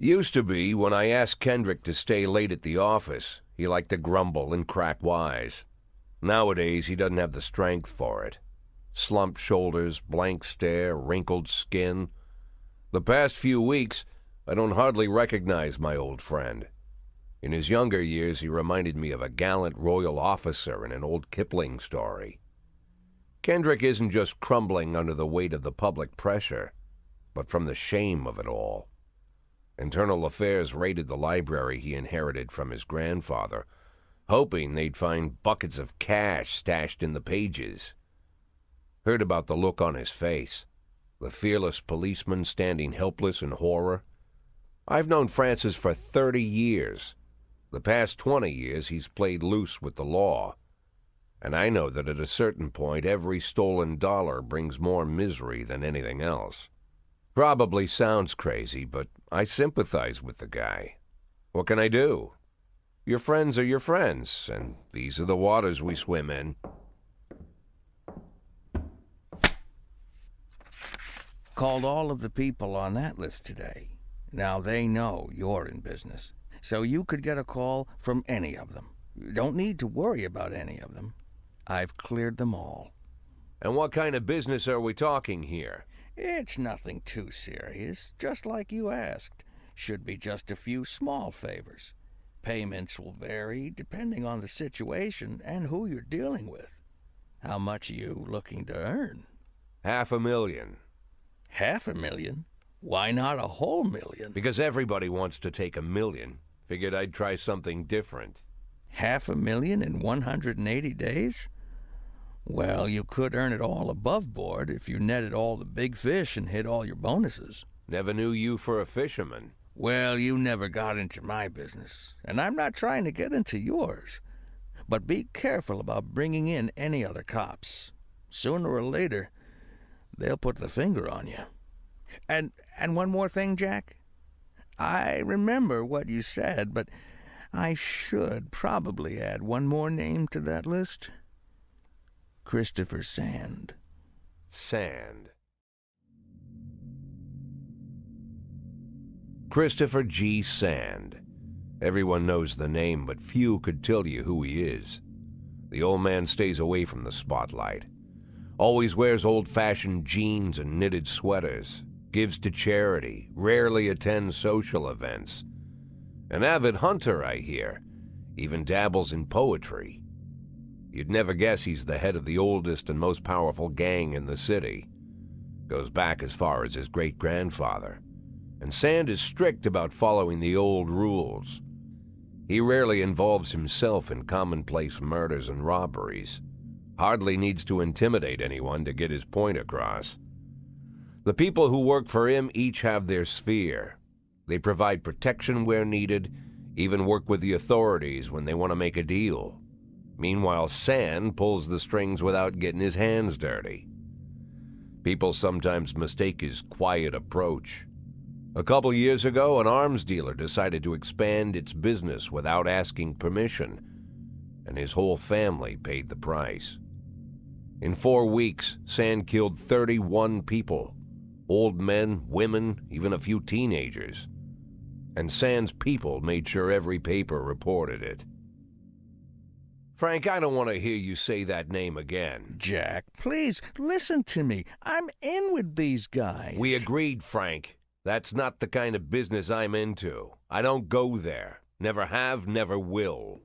Used to be, when I asked Kendrick to stay late at the office, he liked to grumble and crack wise. Nowadays, he doesn't have the strength for it. Slumped shoulders, blank stare, wrinkled skin. The past few weeks, I don't hardly recognize my old friend. In his younger years, he reminded me of a gallant royal officer in an old Kipling story. Kendrick isn't just crumbling under the weight of the public pressure, but from the shame of it all. Internal Affairs raided the library he inherited from his grandfather, hoping they'd find buckets of cash stashed in the pages. Heard about the look on his face, the fearless policeman standing helpless in horror. I've known Francis for 30 years. The past 20 years he's played loose with the law. And I know that at a certain point every stolen dollar brings more misery than anything else. Probably sounds crazy, but I sympathize with the guy. What can I do? Your friends are your friends, and these are the waters we swim in. Called all of the people on that list today. Now they know you're in business, so you could get a call from any of them. You don't need to worry about any of them. I've cleared them all. And what kind of business are we talking here? It's nothing too serious, just like you asked. Should be just a few small favors. Payments will vary depending on the situation and who you're dealing with. How much are you looking to earn? $500,000. $500,000? Why not a whole million? Because everybody wants to take $1 million. Figured I'd try something different. $500,000 in 180 days? Well, you could earn it all above board if you netted all the big fish and hit all your bonuses. Never knew you for a fisherman. Well, you never got into my business, and I'm not trying to get into yours. But be careful about bringing in any other cops. Sooner or later, they'll put the finger on you. And one more thing, Jack. I remember what you said, but I should probably add one more name to that list. Christopher Sand. Sand. Christopher G. Sand. Everyone knows the name, but few could tell you who he is. The old man stays away from the spotlight. Always wears old-fashioned jeans and knitted sweaters. Gives to charity. Rarely attends social events. An avid hunter, I hear. Even dabbles in poetry. You'd never guess he's the head of the oldest and most powerful gang in the city. Goes back as far as his great-grandfather. And Sand is strict about following the old rules. He rarely involves himself in commonplace murders and robberies. Hardly needs to intimidate anyone to get his point across. The people who work for him each have their sphere. They provide protection where needed, even work with the authorities when they want to make a deal. Meanwhile, Sand pulls the strings without getting his hands dirty. People sometimes mistake his quiet approach. A couple years ago, an arms dealer decided to expand its business without asking permission, and his whole family paid the price. In 4 weeks, Sand killed 31 people. Old men, women, even a few teenagers. And Sand's people made sure every paper reported it. Frank, I don't want to hear you say that name again. Jack, please, listen to me. I'm in with these guys. We agreed, Frank. That's not the kind of business I'm into. I don't go there. Never have, never will.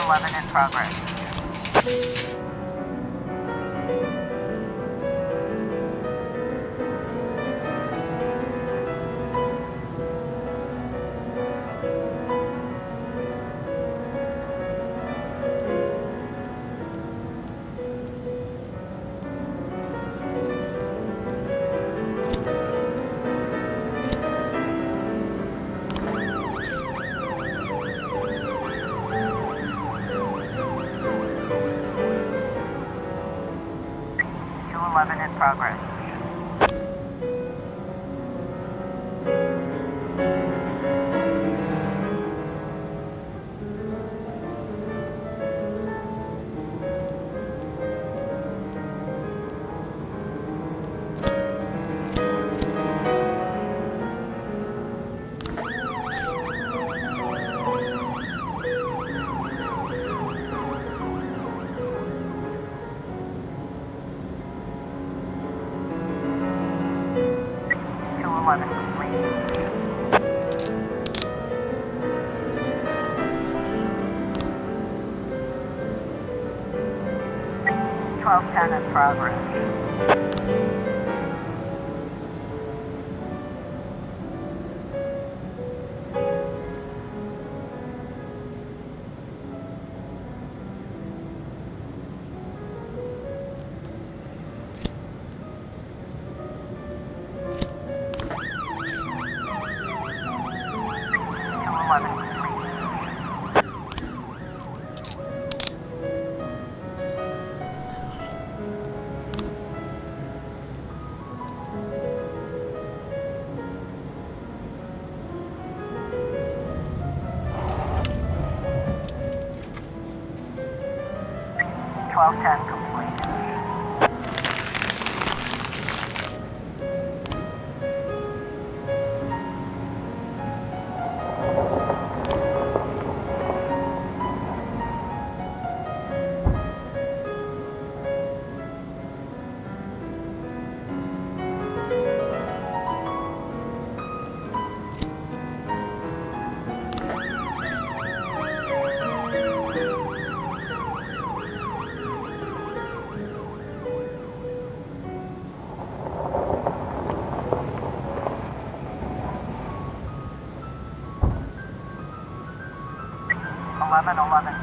211 in progress. In progress. Complete. 1210 in progress. Ten complete.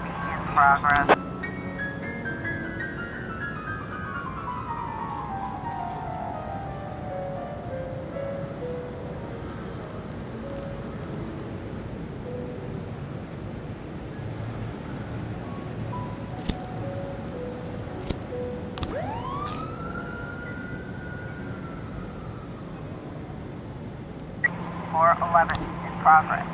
B in progress. In progress.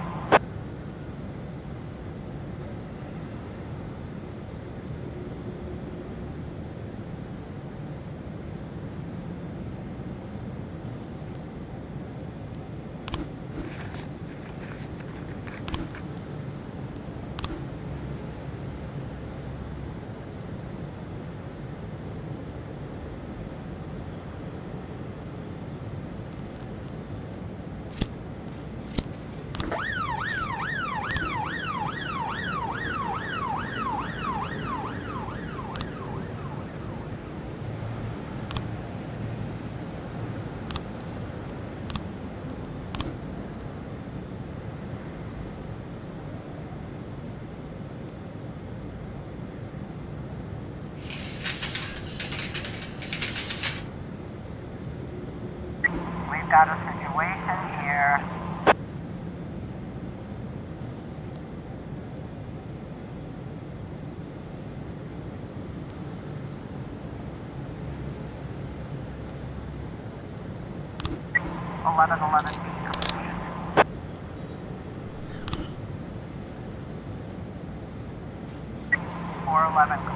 Got a situation here. Eleven B complete. 411